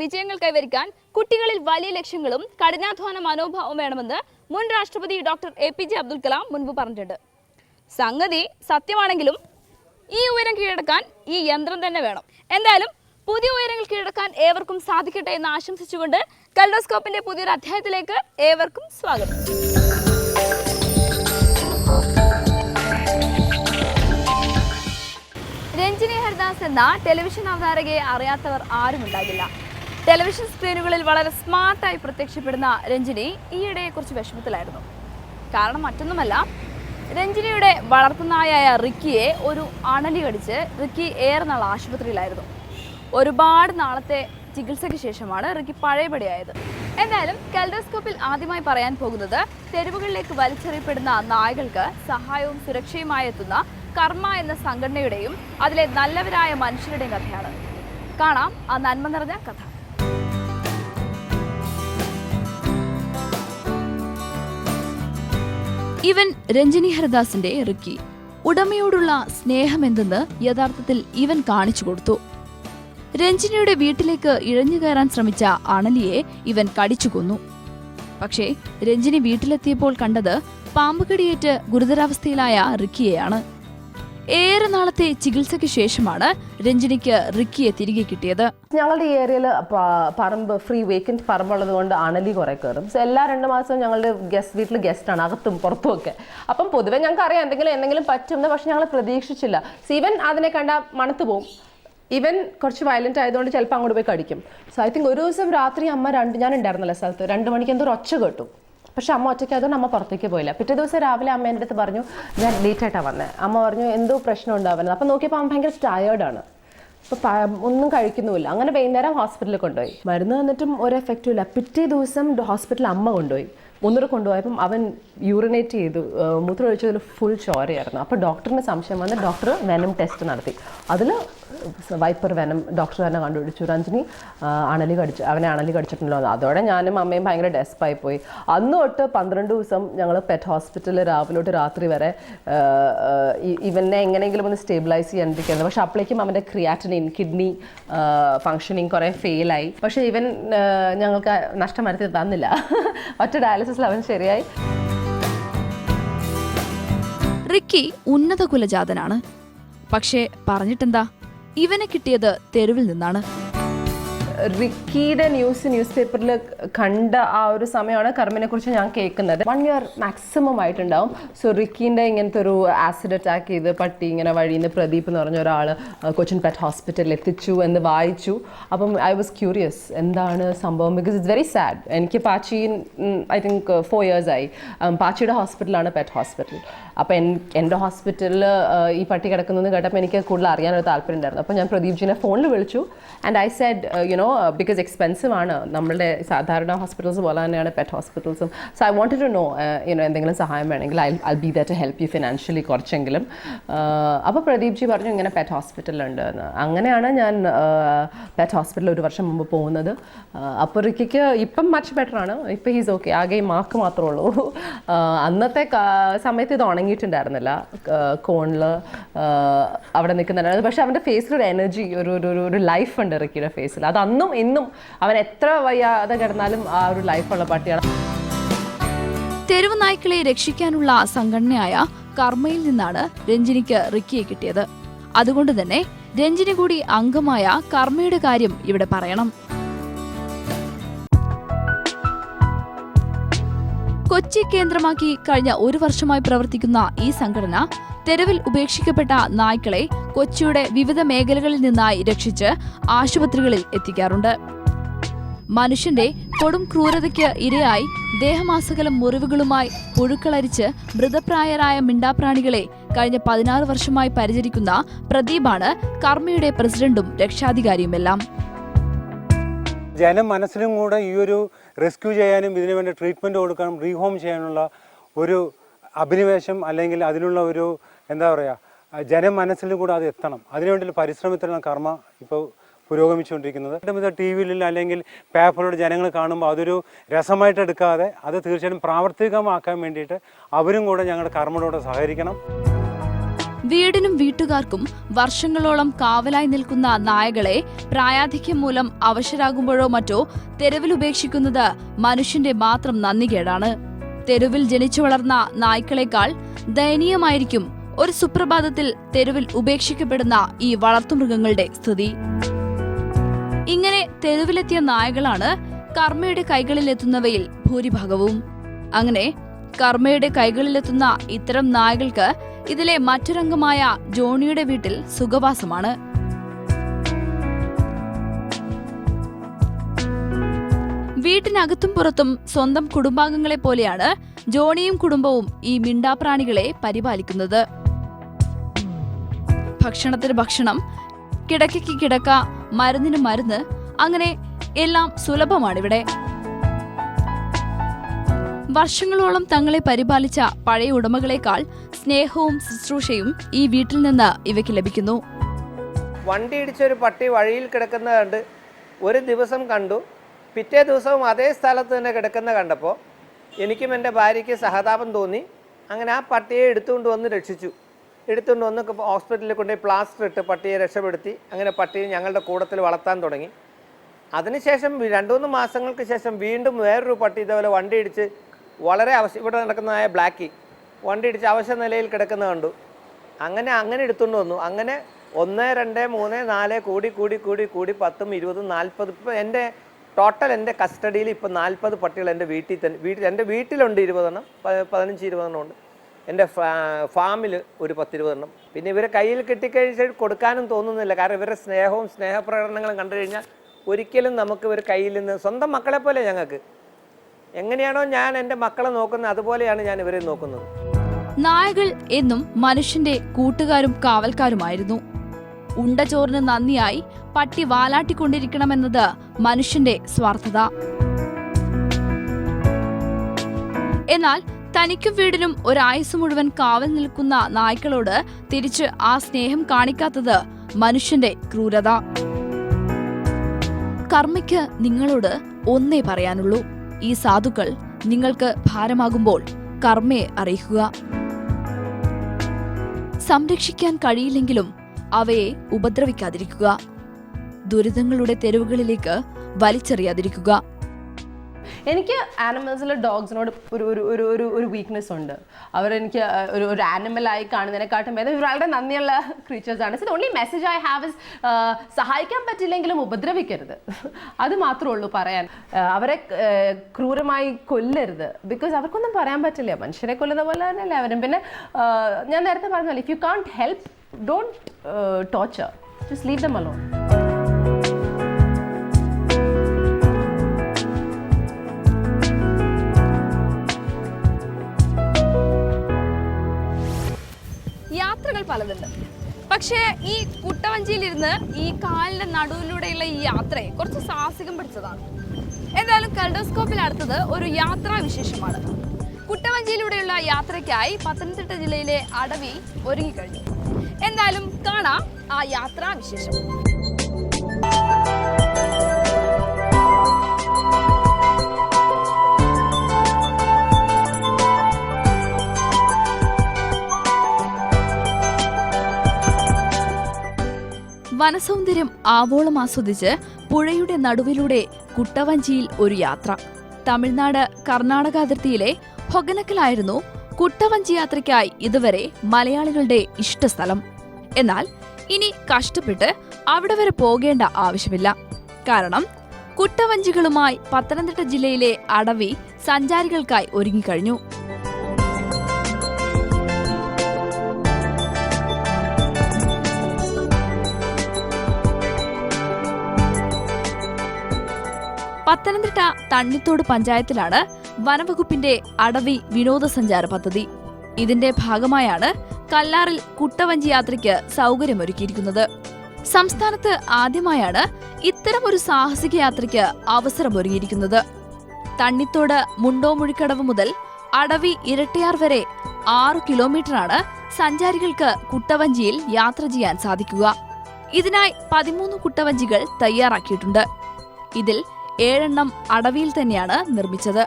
വിജയങ്ങൾ കൈവരിക്കാൻ കുട്ടികളിൽ വലിയ ലക്ഷ്യങ്ങളും കഠിനാധ്വാന മനോഭാവവും വേണമെന്ന് മുൻ രാഷ്ട്രപതി ഡോക്ടർ APJ അബ്ദുൽ കലാം മുൻപ് പറഞ്ഞിട്ടുണ്ട്. സംഗതി സത്യമാണെങ്കിലും ഈ ഉയരം കീഴടക്കാൻ ഈ യന്ത്രം തന്നെ വേണം. എന്തായാലും പുതിയ ഉയരങ്ങൾ കീഴടക്കാൻ ഏവർക്കും സാധിക്കട്ടെ എന്ന് ആശംസിച്ചുകൊണ്ട് കലൈഡോസ്കോപ്പിന്റെ പുതിയൊരു അധ്യായത്തിലേക്ക് ഏവർക്കും സ്വാഗതം. രഞ്ജിനി ഹരിദാസ് എന്ന ടെലിവിഷൻ അവതാരകയെ അറിയാത്തവർ ആരുമുണ്ടാകില്ല. ടെലിവിഷൻ സ്ക്രീനുകളിൽ വളരെ സ്മാർട്ടായി പ്രത്യക്ഷപ്പെടുന്ന രഞ്ജിനി ഈയിടെ കുറച്ച് വിഷമത്തിലായിരുന്നു. കാരണം മറ്റൊന്നുമല്ല, രഞ്ജിനിയുടെ വളർത്തുനായായ റിക്കിയെ ഒരു അണലി കടിച്ച് റിക്കി ഏറെ നാൾ ആശുപത്രിയിലായിരുന്നു. ഒരുപാട് നാളത്തെ ചികിത്സയ്ക്ക് ശേഷമാണ് റിക്കി പഴയപടിയായത്. എന്തായാലും കലൈഡോസ്കോപ്പിൽ ആദ്യമായി പറയാൻ പോകുന്നത് തെരുവുകളിലേക്ക് വലിച്ചെറിയപ്പെടുന്ന നായകൾക്ക് സഹായവും സുരക്ഷയുമായി എത്തുന്ന കർമ്മ എന്ന സംഘടനയുടെയും അതിലെ നല്ലവരായ മനുഷ്യരുടെയും കഥയാണ്. കാണാം ആ നന്മ നിറഞ്ഞ കഥ. ഇവൻ രഞ്ജിനി ഹരിദാസിന്റെ റിക്കി. ഉടമയോടുള്ള സ്നേഹമെന്തെന്ന് യഥാർത്ഥത്തിൽ ഇവൻ കാണിച്ചു കൊടുത്തു. രഞ്ജിനിയുടെ വീട്ടിലേക്ക് ഇഴഞ്ഞു കയറാൻ ശ്രമിച്ച അണലിയെ ഇവൻ കടിച്ചു കൊന്നു. പക്ഷേ രഞ്ജിനി വീട്ടിലെത്തിയപ്പോൾ കണ്ടത് പാമ്പുകടിയേറ്റ് ഗുരുതരാവസ്ഥയിലായ റിക്കിയെയാണ്. ഏറെ നാളത്തെ ചികിത്സയ്ക്ക് ശേഷമാണ് രഞ്ജിനിക്ക് റിക്കിയെ തിരികെ കിട്ടിയത്. ഞങ്ങളുടെ ഈ ഏരിയയിൽ പറമ്പ് ഫ്രീ വേക്കൻറ്റ് പറമ്പുള്ളത് കൊണ്ട് അണലി കുറെ കയറും. സോ എല്ലാ 2 മാസവും ഞങ്ങളുടെ വീട്ടിൽ ഗസ്റ്റാണ്, അകത്തും പുറത്തും ഒക്കെ. അപ്പം പൊതുവെ ഞങ്ങൾക്ക് അറിയാം എന്തെങ്കിലും പറ്റുമെന്ന്. പക്ഷെ ഞങ്ങൾ പ്രതീക്ഷിച്ചില്ല. ഇവൻ അതിനെ കണ്ട മണത്ത് പോവും. ഇവൻ കുറച്ച് വയലന്റ് ആയതുകൊണ്ട് ചിലപ്പോൾ അങ്ങോട്ട് പോയി കടിക്കും. സോ ഐ തിങ്ക് ഒരു ദിവസം രാത്രി ഞാൻ ഉണ്ടായിരുന്നല്ലോ സ്ഥലത്ത്, 2 മണിക്ക് എന്തോ ഒച്ച കേട്ടു. പക്ഷെ അമ്മ ഒറ്റയ്ക്ക് ആയതുകൊണ്ട് അമ്മ പുറത്തേക്ക് പോയില്ല. പിറ്റേ ദിവസം രാവിലെ അമ്മ എൻ്റെ അടുത്ത് പറഞ്ഞു, ഞാൻ ലേറ്റായിട്ടാണ് വന്നത്. അമ്മ പറഞ്ഞു എന്തോ പ്രശ്നം ഉണ്ടാവുന്നത്. അപ്പം നോക്കിയപ്പോൾ അമ്മ ഭയങ്കര ടയേർഡാണ്. അപ്പോൾ ഒന്നും കഴിക്കുന്നുമില്ല. അങ്ങനെ വൈകുന്നേരം ഹോസ്പിറ്റലിൽ കൊണ്ടുപോയി. മരുന്ന് തന്നിട്ടും ഒരു എഫക്റ്റും ഇല്ല. പിറ്റേ ദിവസം ഹോസ്പിറ്റലിൽ അമ്മ കൊണ്ടുപോയി. കൊണ്ടുപോയപ്പം അവൻ യൂറിനേറ്റ് ചെയ്തു. മൂത്രം ഒഴിച്ചതിൽ ഫുൾ ചോരയായിരുന്നു. അപ്പോൾ ഡോക്ടറിന് സംശയം വന്ന് ഡോക്ടർ വെനം ടെസ്റ്റ് നടത്തി. അതിൽ വൈപ്പർ വെനം ഡോക്ടർ തന്നെ കണ്ടുപിടിച്ചു. രഞ്ജിനി അവനെ അണലി കടിച്ചിട്ടുണ്ടല്ലോ. അതോടെ ഞാനും അമ്മയും ഭയങ്കര ഡെസ്പായി പോയി. അന്ന് തൊട്ട് 12 ദിവസം ഞങ്ങൾ പെറ്റ് ഹോസ്പിറ്റലിൽ രാവിലെ തൊട്ട് രാത്രി വരെ ഇവനെ എങ്ങനെയെങ്കിലും ഒന്ന് സ്റ്റേബിലൈസ് ചെയ്യാണ്ടിരിക്കുന്നത്. പക്ഷെ അപ്പോഴേക്കും അവൻ്റെ ക്രിയാറ്റിനിൻ കിഡ്നി ഫങ്ഷനിങ് കുറേ ഫെയിലായി. പക്ഷേ ഇവൻ ഞങ്ങൾക്ക് നഷ്ടം വരുത്തി തന്നില്ല. ഒറ്റ ഡയാലിസിസിൽ അവൻ ശരിയായി. റിക്കി ഉന്നത കുലജാതനാണ്. പക്ഷേ പറഞ്ഞിട്ടെന്താ, ഇവനെ കിട്ടിയത് തെരുവിൽ നിന്നാണ്. റിക്കിയുടെ ന്യൂസ് പേപ്പറിൽ കണ്ട ആ ഒരു സമയമാണ് കർമ്മിനെ കുറിച്ച് ഞാൻ കേൾക്കുന്നത്. 1 ഇയർ മാക്സിമം ആയിട്ടുണ്ടാവും. സോ റിക്കിൻ്റെ ഇങ്ങനത്തെ ഒരു ആസിഡ് അറ്റാക്ക് ചെയ്ത് പട്ടി ഇങ്ങനെ വഴിയിൽ നിന്ന് പ്രദീപ് എന്ന് പറഞ്ഞ ഒരാൾ കൊച്ചിൻ പെറ്റ് ഹോസ്പിറ്റലിൽ എത്തിച്ചു എന്ന് വായിച്ചു. അപ്പം ഐ വാസ് ക്യൂരിയസ് എന്താണ് സംഭവം. Because it's very sad. എനിക്ക് പാച്ചി ഐ തിങ്ക് 4 years ആയി. പാച്ചിയുടെ ഹോസ്പിറ്റലാണ് പെറ്റ് ഹോസ്പിറ്റൽ. അപ്പം എൻ്റെ ഹോസ്പിറ്റലിൽ ഈ പട്ടി കിടക്കുന്നതെന്ന് കേട്ടപ്പോൾ എനിക്ക് കൂടുതൽ അറിയാനൊരു താല്പര്യം ഉണ്ടായിരുന്നു. അപ്പോൾ ഞാൻ പ്രദീപ്ജിനെ ഫോണിൽ വിളിച്ചു. And I said because expensive ആണ് നമ്മളുടെ സാധാരണ ഹോസ്പിറ്റൽസ് പോലെ തന്നെയാണ് പെറ്റ് ഹോസ്പിറ്റൽസും. So I wanted to know എന്തെങ്കിലും സഹായം വേണമെങ്കിൽ I be that to help you financially കുറച്ചെങ്കിലും. അപ്പോൾ പ്രദീപ്ജി പറഞ്ഞു ഇങ്ങനെ പെറ്റ് ഹോസ്പിറ്റലുണ്ട് എന്ന്. അങ്ങനെയാണ് ഞാൻ പെറ്റ് ഹോസ്പിറ്റലിൽ 1 വർഷം മുമ്പ് പോകുന്നത്. അപ്പോൾ റിക്കിക്ക് ഇപ്പം മച്ച് ബെറ്ററാണ്. ഇപ്പം ഹീസ് ഓക്കെ. ആകെ ഈ മാർക്ക് മാത്രമേ ഉള്ളൂ. അന്നത്തെ സമയത്ത് ഇത് ഉണങ്ങിയിട്ടുണ്ടായിരുന്നില്ല. കോണിൽ അവിടെ നിൽക്കുന്നുണ്ടായിരുന്നു. പക്ഷെ അവൻ്റെ ഫേസിലൊരു എനർജി, ഒരു ലൈഫ് ഉണ്ട് റിക്കിയുടെ ഫേസിൽ. അത് അന്നും ഇന്നും അവൻ എത്ര വയ്യാതെ കിടന്നാലും ആ ഒരു ലൈഫുള്ള പട്ടിയാണ്. തെരുവ് നായ്ക്കളെ രക്ഷിക്കാനുള്ള സംഘടനയായ കർമ്മയിൽ നിന്നാണ് രഞ്ജിനിക്ക് റിക്കിയെ കിട്ടിയത്. അതുകൊണ്ട് തന്നെ രഞ്ജിനി കൂടി അംഗമായ കർമ്മയുടെ കാര്യം ഇവിടെ പറയണം. കൊച്ചി കേന്ദ്രമാക്കി കഴിഞ്ഞ 1 വർഷമായി പ്രവർത്തിക്കുന്ന ഈ സംഘടന തെരുവിൽ ഉപേക്ഷിക്കപ്പെട്ട നായ്ക്കളെ കൊച്ചിയുടെ വിവിധ മേഖലകളിൽ നിന്നായി രക്ഷിച്ച് ആശുപത്രികളിൽ എത്തിക്കാറുണ്ട്. മനുഷ്യന്റെ കൊടും ക്രൂരതയ്ക്ക് ഇരയായി ദേഹമാസകലം മുറിവുകളുമായി പുഴുക്കളരിച്ച് മൃതപ്രായരായ മിണ്ടാപ്രാണികളെ കഴിഞ്ഞ 16 വർഷമായി പരിചരിക്കുന്ന പ്രദീപാണ് കർമ്മയുടെ പ്രസിഡന്റും രക്ഷാധികാരിയുമെല്ലാം. ജനം മനസ്സിലും കൂടെ ഈ ഒരു റെസ്ക്യൂ ചെയ്യാനും ഇതിനു വേണ്ടി ട്രീറ്റ്മെൻറ്റ് കൊടുക്കാനും റീഹോം ചെയ്യാനുള്ള ഒരു അഭിനിവേശം അല്ലെങ്കിൽ അതിനുള്ള ഒരു എന്താ പറയുക ജനം മനസ്സിലും കൂടെ അത് എത്തണം. അതിനുവേണ്ടി പരിശ്രമത്തിലാണ് കർമ്മ ഇപ്പോൾ പുരോഗമിച്ചുകൊണ്ടിരിക്കുന്നത്. ഇത് ടി വിയിൽ അല്ലെങ്കിൽ പേപ്പറിലൂടെ ജനങ്ങൾ കാണുമ്പോൾ അതൊരു രസമായിട്ട് എടുക്കാതെ അത് തീർച്ചയായിട്ടും പ്രാവർത്തികമാക്കാൻ വേണ്ടിയിട്ട് അവരും കൂടെ ഞങ്ങളുടെ കർമ്മയോട് സഹകരിക്കണം. വീടിനും വീട്ടുകാർക്കും വർഷങ്ങളോളം കാവലായി നിൽക്കുന്ന നായകളെ പ്രായാധിക്യം മൂലം അവശരാകുമ്പോഴോ മറ്റോ തെരുവിൽ ഉപേക്ഷിക്കുന്നത് മനുഷ്യന്റെ മാത്രം നന്ദികേടാണ്. തെരുവിൽ ജനിച്ചു വളർന്ന നായ്ക്കളെക്കാൾ ദയനീയമായിരിക്കും ഒരു സുപ്രഭാതത്തിൽ തെരുവിൽ ഉപേക്ഷിക്കപ്പെടുന്ന ഈ വളർത്തുമൃഗങ്ങളുടെ സ്ഥിതി. ഇങ്ങനെ തെരുവിലെത്തിയ നായകളാണ് കർമ്മയുടെ കൈകളിലെത്തുന്നവയിൽ ഭൂരിഭാഗവും. അങ്ങനെ കർമ്മയുടെ കൈകളിലെത്തുന്ന ഇത്തരം നായകൾക്ക് ഇതിലെ മറ്റൊരംഗമായ ജോണിയുടെ വീട്ടിൽ സുഖവാസമാണ്. വീട്ടിനകത്തും പുറത്തും സ്വന്തം കുടുംബാംഗങ്ങളെ പോലെയാണ് ജോണിയും കുടുംബവും ഈ മിണ്ടാപ്രാണികളെ പരിപാലിക്കുന്നത്. ഭക്ഷണത്തിന് ഭക്ഷണം, കിടക്കയ്ക്ക് കിടക്ക, മരുന്നിന് മരുന്ന്, അങ്ങനെ എല്ലാം സുലഭമാണിവിടെ. വർഷങ്ങളോളം തങ്ങളെ പരിപാലിച്ച പഴയ ഉടമകളെക്കാൾ സ്നേഹവും ശുശ്രൂഷയും ഈ വീട്ടിൽ നിന്ന് ഇവയ്ക്ക് ലഭിക്കുന്നു. വണ്ടി ഇടിച്ചൊരു പട്ടി വഴിയിൽ കിടക്കുന്നത് കണ്ട് ഒരു ദിവസം കണ്ടു. പിറ്റേ ദിവസവും അതേ സ്ഥലത്ത് തന്നെ കിടക്കുന്ന കണ്ടപ്പോൾ എനിക്കും എൻ്റെ ഭാര്യയ്ക്ക് സഹതാപം തോന്നി. അങ്ങനെ ആ പട്ടിയെ എടുത്തുകൊണ്ട് വന്ന് രക്ഷിച്ചു. എടുത്തുകൊണ്ട് വന്ന് ഹോസ്പിറ്റലിൽ കൊണ്ടുപോയി പ്ലാസ്റ്റർ ഇട്ട് പട്ടിയെ രക്ഷപ്പെടുത്തി. അങ്ങനെ പട്ടിയെ ഞങ്ങളുടെ കൂടത്തിൽ വളർത്താൻ തുടങ്ങി. അതിനുശേഷം 2-3 മാസങ്ങൾക്ക് ശേഷം വീണ്ടും വേറൊരു പട്ടി ഇതേപോലെ വണ്ടി ഇടിച്ച് വളരെ ഇവിടെ നടക്കുന്നതായ ബ്ലാക്കി വണ്ടി ഇടിച്ച് അവശ നിലയിൽ കിടക്കുന്ന കണ്ടു. അങ്ങനെ എടുത്തുകൊണ്ട് വന്നു. അങ്ങനെ 1, 2, 3, 4 കൂടി 10, 20, 40 ഇപ്പോൾ എൻ്റെ ടോട്ടൽ എൻ്റെ കസ്റ്റഡിയിൽ ഇപ്പോൾ 40 പട്ടികൾ എൻ്റെ വീട്ടിൽ തന്നെ എൻ്റെ വീട്ടിലുണ്ട് 20 എണ്ണം, 15-20 എണ്ണം ഉണ്ട്. എൻ്റെ ഫാമിൽ ഒരു 10-20 എണ്ണം. പിന്നെ ഇവരെ കയ്യിൽ കിട്ടിക്കഴിഞ്ഞാൽ കൊടുക്കാനും തോന്നുന്നില്ല. കാരണം ഇവരുടെ സ്നേഹവും സ്നേഹപ്രകടനങ്ങളും കണ്ടു കഴിഞ്ഞാൽ ഒരിക്കലും നമുക്ക് ഇവർ കയ്യിൽ നിന്ന് സ്വന്തം മക്കളെ പോലെ ഞങ്ങൾക്ക് എങ്ങനെയാണോ ഞാൻ എൻ്റെ മക്കളെ നോക്കുന്നത് അതുപോലെയാണ് ഞാൻ ഇവരെ നോക്കുന്നത്. നായകൾ എന്നും മനുഷ്യന്റെ കൂട്ടുകാരും കാവൽക്കാരുമായിരുന്നു. ഉണ്ട ചോറിന് നന്ദിയായി പട്ടി വാലാട്ടിക്കൊണ്ടിരിക്കണമെന്നത് മനുഷ്യന്റെ സ്വാർത്ഥത. എന്നാൽ തനിക്കും വീടിനും ഒരായുസ് മുഴുവൻ കാവൽ നിൽക്കുന്ന നായ്ക്കളോട് തിരിച്ച് ആ സ്നേഹം കാണിക്കാത്തത് മനുഷ്യന്റെ ക്രൂരത. കർമ്മയ്ക്ക് നിങ്ങളോട് ഒന്നേ പറയാനുള്ളൂ: ഈ സാധുക്കൾ നിങ്ങൾക്ക് ഭാരമാകുമ്പോൾ കർമ്മയെ അറിയിക്കുക. സംരക്ഷിക്കാൻ കഴിയില്ലെങ്കിലും അവയെ ഉപദ്രവിക്കാതിരിക്കുക. ദുരിതങ്ങളുടെ തെരുവുകളിലേക്ക് വലിച്ചെറിയാതിരിക്കുക. എനിക്ക് ആനിമൽസിൽ ഡോഗ്സിനോട് ഒരു വീക്ക്നെസ് ഉണ്ട്. അവരെനിക്ക് ഒരു ആനിമലായി കാണുന്നതിനെക്കാട്ടും ഇവർ വളരെ നന്ദിയുള്ള ക്രീച്ചേഴ്സാണ്. So only message I have is സഹായിക്കാൻ പറ്റില്ലെങ്കിലും ഉപദ്രവിക്കരുത്. അത് മാത്രമേ ഉള്ളൂ പറയാൻ. അവരെ ക്രൂരമായി കൊല്ലരുത്. ബിക്കോസ് അവർക്കൊന്നും പറയാൻ പറ്റില്ല. മനുഷ്യരെ കൊല്ലുന്ന പോലെ തന്നെയല്ലേ അവരും. പിന്നെ ഞാൻ നേരത്തെ പറഞ്ഞല്ലോ, if you can't help, don't torture, just leave dum alone. യാത്രകൾ പലതുണ്ട്. പക്ഷേ ഈ കുട്ടവഞ്ചിയിലിരുന്ന് ഈ കാലിന്റെ നടുവിലൂടെയുള്ള ഈ യാത്രയെ കുറച്ച് സാഹസികം പിടിച്ചതാണ്. എന്തായാലും കൽഡോസ്കോപ്പിൽ അടുത്തത് ഒരു യാത്രാ വിശേഷമാണ്. കുട്ടവഞ്ചിയിലൂടെയുള്ള യാത്രയ്ക്കായി പത്തനംതിട്ട ജില്ലയിലെ അടവി ഒരുങ്ങിക്കഴിഞ്ഞു. എന്തായാലും കാണാം ആ യാത്രാ വിശേഷം. വനസൗന്ദര്യം ആവോളം ആസ്വദിച്ച് പുഴയുടെ നടുവിലൂടെ കുട്ടവഞ്ചിയിൽ ഒരു യാത്ര. തമിഴ്നാട് കർണാടക അതിർത്തിയിലെ ഹൊഗനക്കലായിരുന്നു കുട്ടവഞ്ചി യാത്രയ്ക്കായി ഇതുവരെ മലയാളികളുടെ ഇഷ്ടസ്ഥലം. എന്നാൽ ഇനി കഷ്ടപ്പെട്ട് അവിടെ വരെ പോകേണ്ട ആവശ്യമില്ല. കാരണം കുട്ടവഞ്ചികളുമായി പത്തനംതിട്ട ജില്ലയിലെ അടവി സഞ്ചാരികൾക്കായി ഒരുങ്ങിക്കഴിഞ്ഞു. പത്തനംതിട്ട തണ്ണിത്തോട് പഞ്ചായത്തിലാണ് വനവകുപ്പിന്റെ അടവി വിനോദസഞ്ചാര പദ്ധതി. ഇതിന്റെ ഭാഗമായാണ് കല്ലാറിൽ കുട്ടവഞ്ചി യാത്രയ്ക്ക് സൗകര്യമൊരുക്കിയിരിക്കുന്നത്. സംസ്ഥാനത്ത് ആദ്യമായാണ് ഇത്തരമൊരു സാഹസിക യാത്രയ്ക്ക് അവസരമൊരുങ്ങിയിരിക്കുന്നത്. തണ്ണിത്തോട് മുണ്ടോമുഴിക്കടവ് മുതൽ അടവി ഇരട്ടയാർ വരെ 6 കിലോമീറ്ററാണ് സഞ്ചാരികൾക്ക് കുട്ടവഞ്ചിയിൽ യാത്ര ചെയ്യാൻ സാധിക്കുക. ഇതിനായി 13 കുട്ടവഞ്ചികൾ തയ്യാറാക്കിയിട്ടുണ്ട്. ഇതിൽ 7 എണ്ണം അടവിയിൽ തന്നെയാണ് നിർമ്മിച്ചത്.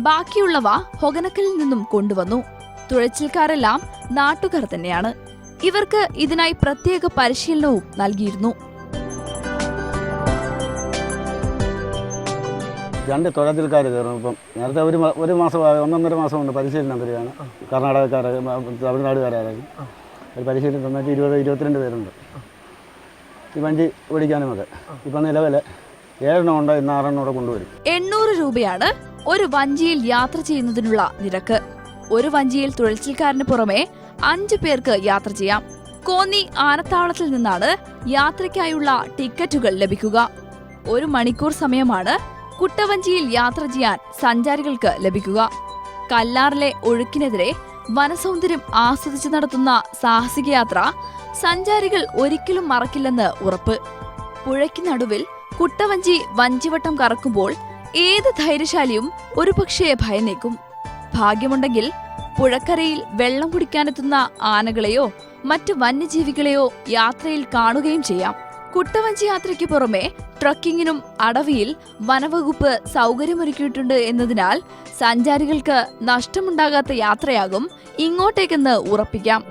ബാക്കിയുള്ളവ ഹൊഗനക്കലിൽ നിന്നും കൊണ്ടുവന്നു. തുഴച്ചിൽക്കാരെല്ലാം നാട്ടുകാർ തന്നെയാണ്. ഇവർക്ക് ഇതിനായി പ്രത്യേക പരിശീലനവും നൽകിയിരുന്നു. 2 തുഴച്ചിൽക്കാർ കയറും. ഇപ്പം നേരത്തെ ഒരു മാസം 1.5 മാസം കൊണ്ട് പരിശീലനം തരികയാണ്. കർണാടകക്കാരെ തമിഴ്നാടുകാരായാലും ഒരു പരിശീലനം തന്നിട്ട് 20-22 പേരുണ്ട് ഈ വഞ്ചി ഓടിക്കാനുമൊക്കെ. ഇപ്പം നിലവിൽ 7 ഉണ്ട്, ഇന്ന് 6 കൂടെ കൊണ്ടുവരും. 800 രൂപയാണ് ഒരു വഞ്ചിയിൽ യാത്ര ചെയ്യുന്നതിനുള്ള നിരക്ക്. ഒരു വഞ്ചിയിൽ തുഴച്ചിൽക്കാരന് പുറമെ 5 പേർക്ക് യാത്ര ചെയ്യാം. കോന്നി ആനത്താവളത്തിൽ നിന്നാണ് യാത്രയ്ക്കായുള്ള ടിക്കറ്റുകൾ ലഭിക്കുക. 1 മണിക്കൂർ സമയമാണ് കുട്ടവഞ്ചിയിൽ യാത്ര ചെയ്യാൻ സഞ്ചാരികൾക്ക് ലഭിക്കുക. കല്ലാറിലെ ഒഴുക്കിനെതിരെ വനസൗന്ദര്യം ആസ്വദിച്ച് നടത്തുന്ന സാഹസിക യാത്ര സഞ്ചാരികൾ ഒരിക്കലും മറക്കില്ലെന്ന് ഉറപ്പ്. പുഴയ്ക്ക് നടുവിൽ കുട്ടവഞ്ചി വഞ്ചിവട്ടം കറക്കുമ്പോൾ ഏത് ധൈര്യശാലിയും ഒരുപക്ഷേ ഭയന്നേക്കും. ഭാഗ്യമുണ്ടെങ്കിൽ പുഴക്കരയിൽ വെള്ളം കുടിക്കാനെത്തുന്ന ആനകളെയോ മറ്റു വന്യജീവികളെയോ യാത്രയിൽ കാണുകയും ചെയ്യാം. കുട്ടവഞ്ചി യാത്രയ്ക്ക് പുറമെ ട്രക്കിങ്ങിനും അടവിയിൽ വനവകുപ്പ് സൗകര്യമൊരുക്കിയിട്ടുണ്ട് എന്നതിനാൽ സഞ്ചാരികൾക്ക് നഷ്ടമുണ്ടാകാത്ത യാത്രയാകും ഇങ്ങോട്ടേക്കെന്ന് ഉറപ്പിക്കാം.